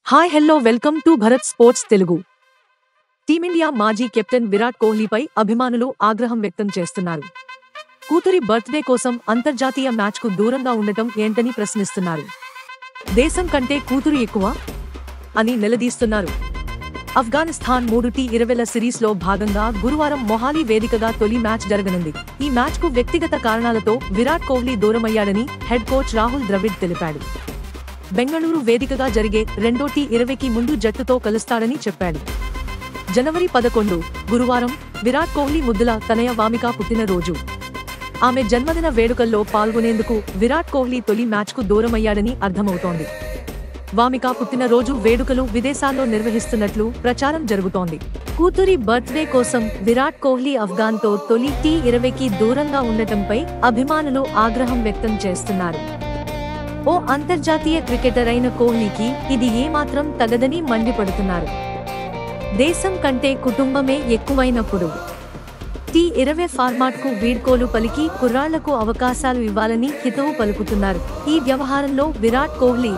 Hi hello welcome to Bharat sports Telugu. Team India మాజీ captain Virat కోహ్లీపై అభిమానులు ఆగ్రహం వ్యక్తం చేస్తున్నారు. కూతురి బర్త్డే కోసం అంతర్జాతీయ మ్యాచ్కు దూరంగా ఉండటం ఏంటని ప్రశ్నిస్తున్నారు. దేశం కంటే కూతురు ఎక్కువ అని నిలదీస్తున్నారు. ఆఫ్ఘనిస్తాన్ 3 T20 సిరీస్లో భాగంగా గురువారం మొహాలీ వేదికగా తొలి మ్యాచ్ జరగనుంది. ఈ మ్యాచ్కు వ్యక్తిగత కారణాలతో విరాట్ కోహ్లీ దూరమయ్యాడని హెడ్ కోచ్ రాహుల్ ద్రవిడ్ తెలిపాడు. బెంగళూరు వేదికగా జరిగే రెండో T20కి ముందు జట్టుతో కలుస్తాడని చెప్పాడు. జనవరి 11 గురువారం విరాట్ కోహ్లీ ముద్దుల తనయ వామిక పుట్టినరోజు. ఆమె జన్మదిన వేడుకల్లో పాల్గొనేందుకు విరాట్ కోహ్లీ తొలి మ్యాచ్కు దూరమయ్యాడని అర్థమవుతోంది. వామిక పుట్టినరోజు వేడుకలు విదేశాల్లో నిర్వహిస్తున్నట్లు ప్రచారం జరుగుతోంది. కూతురి బర్త్డే కోసం విరాట్ కోహ్లీ ఆఫ్ఘన్తో తొలి T20కి దూరంగా ఉండటంపై అభిమానులు ఆగ్రహం వ్యక్తం చేస్తున్నారు. ఓ అంతర్జాతీయ క్రికెటర్ అయిన కోహ్లీకి ఇది ఏమాత్రం తగదని మండిపడుతున్నారు. దేశం కంటే కుటుంబమే ఎక్కువైనప్పుడు T20 ఫార్మాట్కు వీడ్కోలు పలికి కుర్రాళ్లకు అవకాశాలు ఇవ్వాలని హితవు పలుకుతున్నారు. ఈ వ్యవహారంలో విరాట్ కోహ్లీ,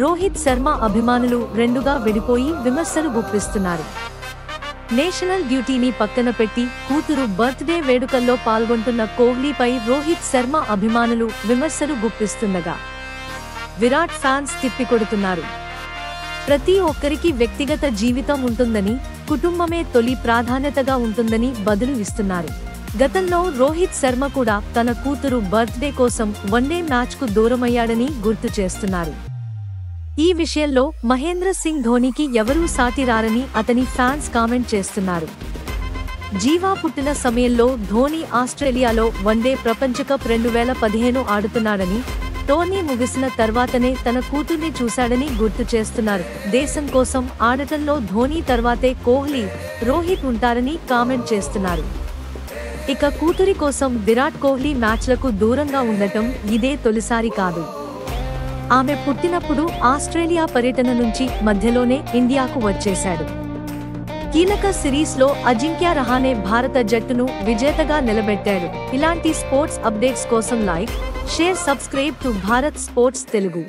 రోహిత్ శర్మ అభిమానులు రెండుగా విడిపోయి విమర్శలు గుప్పిస్తున్నారు. నేషనల్ డ్యూటీని పక్కన పెట్టి కూతురు బర్త్డే వేడుకల్లో పాల్గొంటున్న కోహ్లీపై రోహిత్ శర్మ అభిమానులు విమర్శలు గుప్పిస్తుండగా విరాట్ ఫ్యాన్స్ తిప్పికొడుతున్నారు. ప్రతి ఒక్కరికి వ్యక్తిగత జీవితం ఉంటుందని, కుటుంబమే తొలి ప్రాధాన్యతగా ఉంటుందని బదులు ఇస్తున్నారు. గతంలో రోహిత్ శర్మ కూడా తన కూతురు బర్త్డే కోసం వన్డే మ్యాచ్కు దూరమయ్యాడని గుర్తు చేస్తున్నారు. ఈ విషయంలో మహేంద్ర సింగ్ ధోనీకి ఎవరూ సాటి రారని అతని ఫ్యాన్స్ కామెంట్ చేస్తున్నారు. జీవా పుట్టిన సమయంలో ధోనీ ఆస్ట్రేలియాలో వన్డే ప్రపంచ కప్ 2015 ఆడుతున్నాడని, టోర్నీ ముగిసిన తర్వాతనే తన కూతుర్ని చూశాడని గుర్తు చేస్తున్నారు. దేశం కోసం ఆడటంలో ధోనీ తర్వాతే కోహ్లీ, రోహిత్ ఉంటారని కామెంట్ చేస్తున్నారు. ఇక కూతురి కోసం విరాట్ కోహ్లీ మ్యాచ్లకు దూరంగా ఉండటం ఇదే తొలిసారి కాదు. ఆమె పుట్టినప్పుడు ఆస్ట్రేలియా పర్యటన నుంచి మధ్యలోనే ఇండియాకు వచ్చేశాడు. కీలక సిరీస్లో అజింక్య రహానే భారత జట్టును విజేతగా నిలబెట్టాడు. ఇలాంటి స్పోర్ట్స్ అప్డేట్స్ కోసం like, share, subscribe to Bharat sports Telugu.